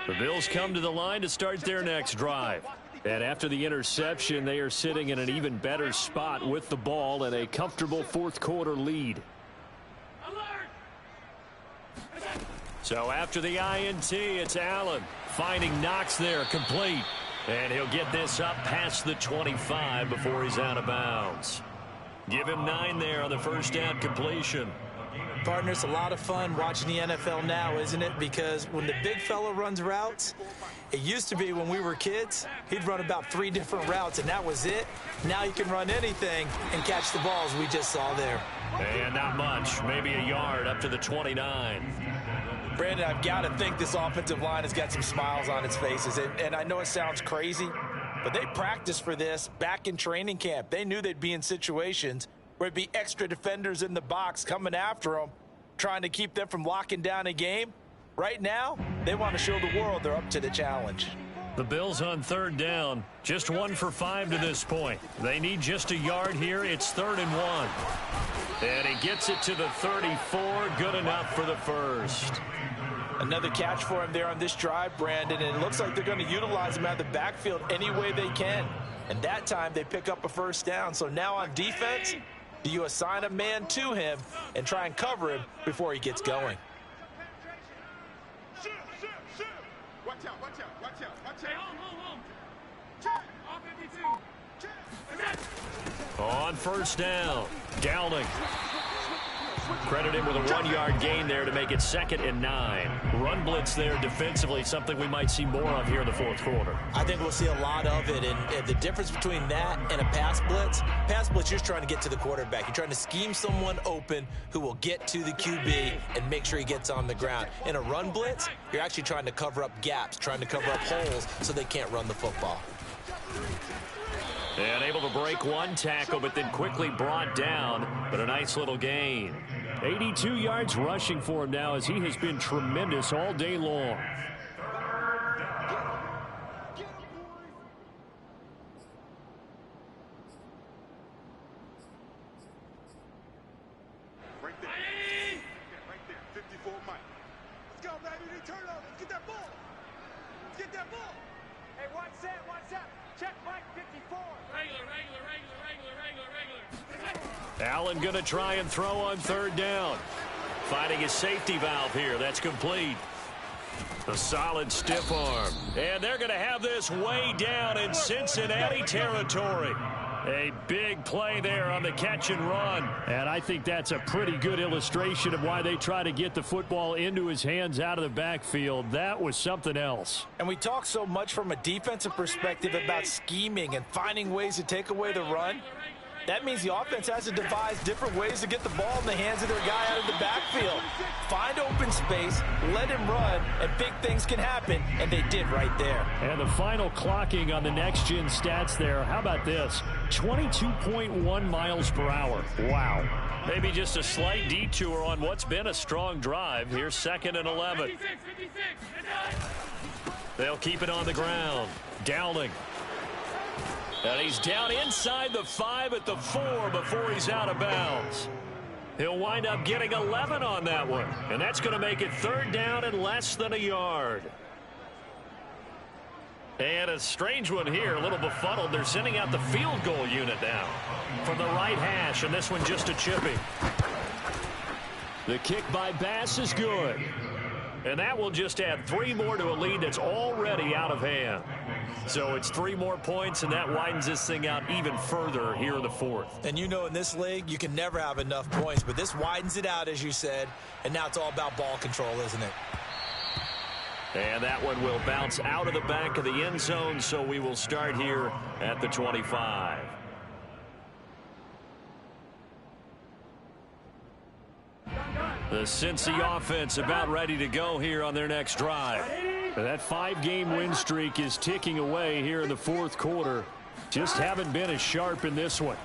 The Bills come to the line to start their next drive. And after the interception, they are sitting in an even better spot with the ball and a comfortable 4th quarter lead. So after the INT, it's Allen finding Knox there, complete. And he'll get this up past the 25 before he's out of bounds. Give him 9 there on the first down completion. Partner, it's a lot of fun watching the NFL now, isn't it? Because when the big fella runs routes, it used to be when we were kids, he'd run about 3 different routes, and that was it. Now you can run anything and catch the balls we just saw there. And not much, maybe a yard up to the 29. Brandon, I've got to think this offensive line has got some smiles on its faces. And I know it sounds crazy, but they practiced for this back in training camp. They knew they'd be in situations where it'd be extra defenders in the box coming after them, trying to keep them from locking down a game. Right now, they want to show the world they're up to the challenge. The Bills on 3rd down, just 1 for 5 to this point. They need just a yard here. It's 3rd and 1. And he gets it to the 34, good enough for the first. Another catch for him there on this drive, Brandon, and it looks like they're going to utilize him out of the backfield any way they can. And that time they pick up a first down. So now on defense, do you assign a man to him and try and cover him before he gets going? Watch out, watch out, watch out, watch Hey, out. home. All 52. On 1st down, Dowling. Credit him with a 1-yard gain there to make it 2nd and 9. Run blitz there defensively, something we might see more of here in the 4th quarter. I think we'll see a lot of it, and the difference between that and a pass blitz, you're just trying to get to the quarterback. You're trying to scheme someone open who will get to the QB and make sure he gets on the ground. In a run blitz, you're actually trying to cover up gaps, trying to cover up holes so they can't run the football. And able to break 1 tackle, but then quickly brought down, but a nice little gain. 82 yards rushing for him now as he has been tremendous all day long. Right there. Right there. 54 Mike. Let's go, baby. They turn over. Let's get that ball. Let's get that ball. Hey, one set. Check Mike 54. Regular. Allen going to try and throw on 3rd down. Finding his safety valve here. That's complete. A solid stiff arm. And they're going to have this way down in Cincinnati territory. A big play there on the catch and run. And I think that's a pretty good illustration of why they try to get the football into his hands out of the backfield. That was something else. And we talk so much from a defensive perspective about scheming and finding ways to take away the run. That means the offense has to devise different ways to get the ball in the hands of their guy out of the backfield. Find open space, let him run, and big things can happen, and they did right there. And the final clocking on the next-gen stats there, how about this? 22.1 miles per hour. Wow. Maybe just a slight detour on what's been a strong drive. Here's 2nd and 11. 56. They'll keep it on the ground. Dowling. And he's down inside the 5 at the 4 before he's out of bounds. He'll wind up getting 11 on that one. And that's going to make it 3rd down and less than a yard. And a strange one here, a little befuddled. They're sending out the field goal unit now from the right hash, and this one just a chippy. The kick by Bass is good. And that will just add 3 more to a lead that's already out of hand. So it's 3 more points, and that widens this thing out even further here in the 4th. And you know in this league, you can never have enough points, but this widens it out, as you said, and now it's all about ball control, isn't it? And that one will bounce out of the back of the end zone, so we will start here at the 25. The Cincy offense about ready to go here on their next drive. That 5-game win streak is ticking away here in the 4th quarter. Just haven't been as sharp in this one.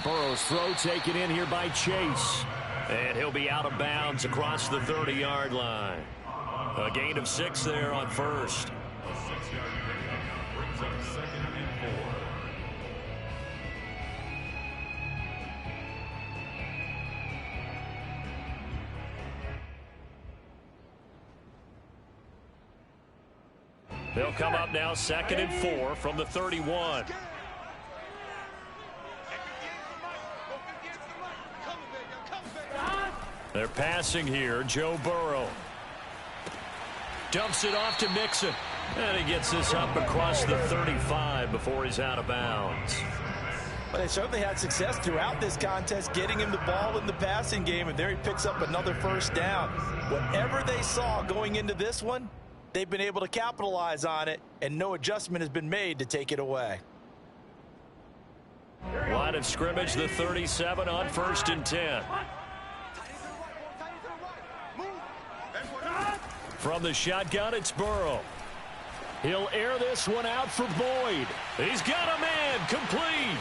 Burrow's throw taken in here by Chase. And he'll be out of bounds across the 30-yard line. A gain of 6 there on 1st. A 6-yard pickup brings up 2nd and 4. They'll come up now 2nd and 4 from the 31. They're passing here. Joe Burrow dumps it off to Mixon. And he gets this up across the 35 before he's out of bounds. But they certainly had success throughout this contest, getting him the ball in the passing game, and there he picks up another first down. Whatever they saw going into this one, they've been able to capitalize on it, and no adjustment has been made to take it away. Line of scrimmage, the 37 on 1st and 10. From the shotgun, it's Burrow. He'll air this one out for Boyd. He's got a man, complete.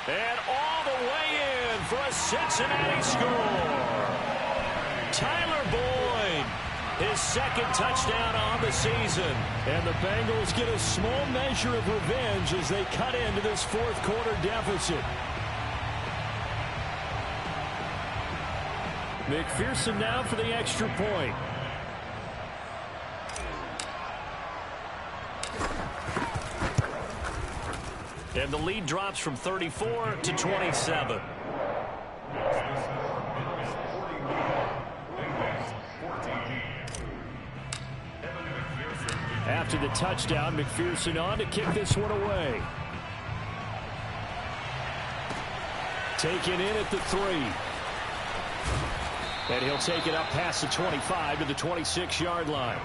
And all the way in for a Cincinnati score. Tyler Boyd, his second touchdown on the season. And the Bengals get a small measure of revenge as they cut into this fourth quarter deficit. McPherson now for the extra point. And the lead drops from 34 to 27. After the touchdown, McPherson on to kick this one away. Taken in at the 3. And he'll take it up past the 25 to the 26-yard line.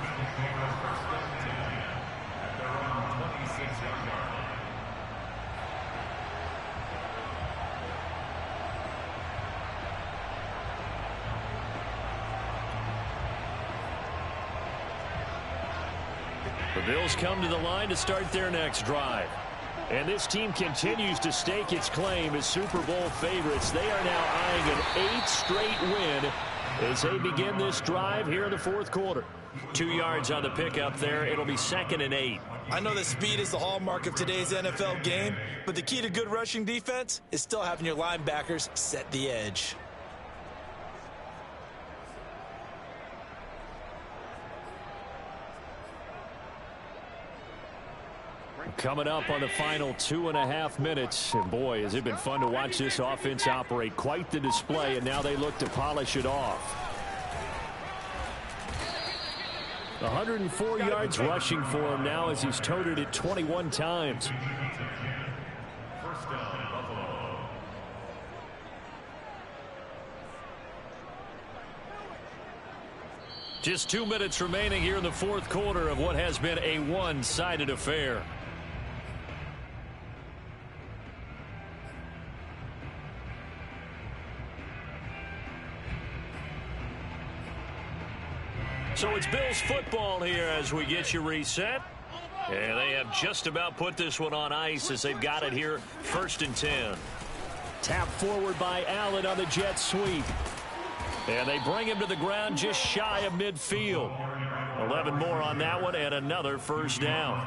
The Bills come to the line to start their next drive. And this team continues to stake its claim as Super Bowl favorites. They are now eyeing an 8th straight win as they begin this drive here in the fourth quarter. 2 yards on the pickup there. It'll be 2nd and 8. I know that speed is the hallmark of today's NFL game, but the key to good rushing defense is still having your linebackers set the edge. Coming up on the final 2.5 minutes. And boy, has it been fun to watch this offense operate. Quite the display, and now they look to polish it off. 104 yards rushing for him now as he's toted it 21 times. First down, Buffalo. Just 2 minutes remaining here in the fourth quarter of what has been a one-sided affair. So it's Bills football here as we get you reset. And they have just about put this one on ice as they've got it here, 1st and 10. Tap forward by Allen on the jet sweep. And they bring him to the ground just shy of midfield. 11 more on that one and another first down.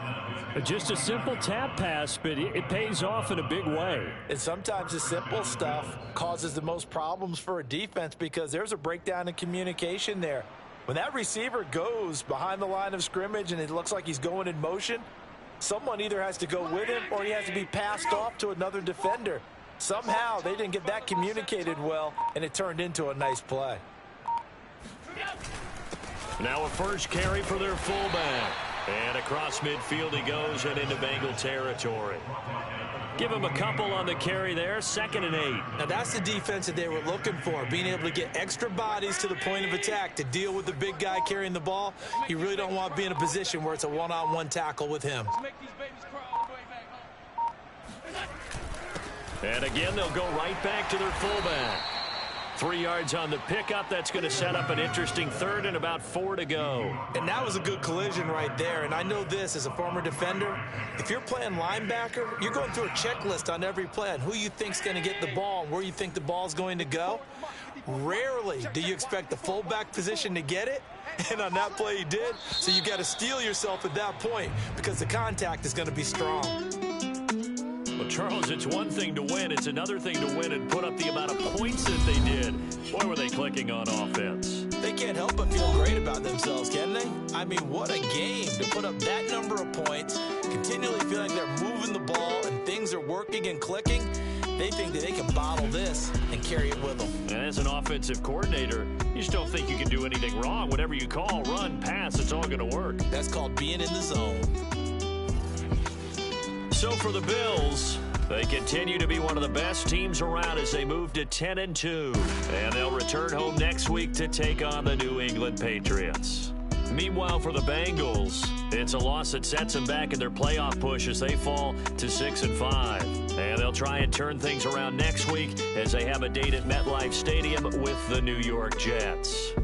Just a simple tap pass, but it pays off in a big way. And sometimes the simple stuff causes the most problems for a defense because there's a breakdown in communication there. When that receiver goes behind the line of scrimmage and it looks like he's going in motion, someone either has to go with him or he has to be passed off to another defender. Somehow they didn't get that communicated well, and it turned into a nice play. Now a first carry for their fullback. And across midfield he goes and into Bengal territory. Give him a couple on the carry there, 2nd and 8. Now that's the defense that they were looking for, being able to get extra bodies to the point of attack to deal with the big guy carrying the ball. You really don't want to be in a position where it's a one-on-one tackle with him. And again, they'll go right back to their fullback. 3 yards on the pickup. That's going to set up an interesting 3rd and about 4 to go. And that was a good collision right there. And I know this as a former defender. If you're playing linebacker, you're going through a checklist on every play on who you think's going to get the ball and where you think the ball's going to go. Rarely do you expect the fullback position to get it. And on that play he did. So you got to steel yourself at that point because the contact is going to be strong. Well, Charles, it's one thing to win. It's another thing to win and put up the amount of points that they did. Boy, were they clicking on offense. They can't help but feel great about themselves, can they? I mean, what a game to put up that number of points, continually feeling they're moving the ball and things are working and clicking. They think that they can bottle this and carry it with them. And as an offensive coordinator, you just don't think you can do anything wrong. Whatever you call, run, pass, it's all going to work. That's called being in the zone. So for the Bills, They continue to be one of the best teams around as they move to 10-2. And they'll return home next week to take on the New England Patriots. Meanwhile, for the Bengals, it's a loss that sets them back in their playoff push as they fall to 6-5. And they'll try and turn things around next week as they have a date at MetLife Stadium with the New York Jets.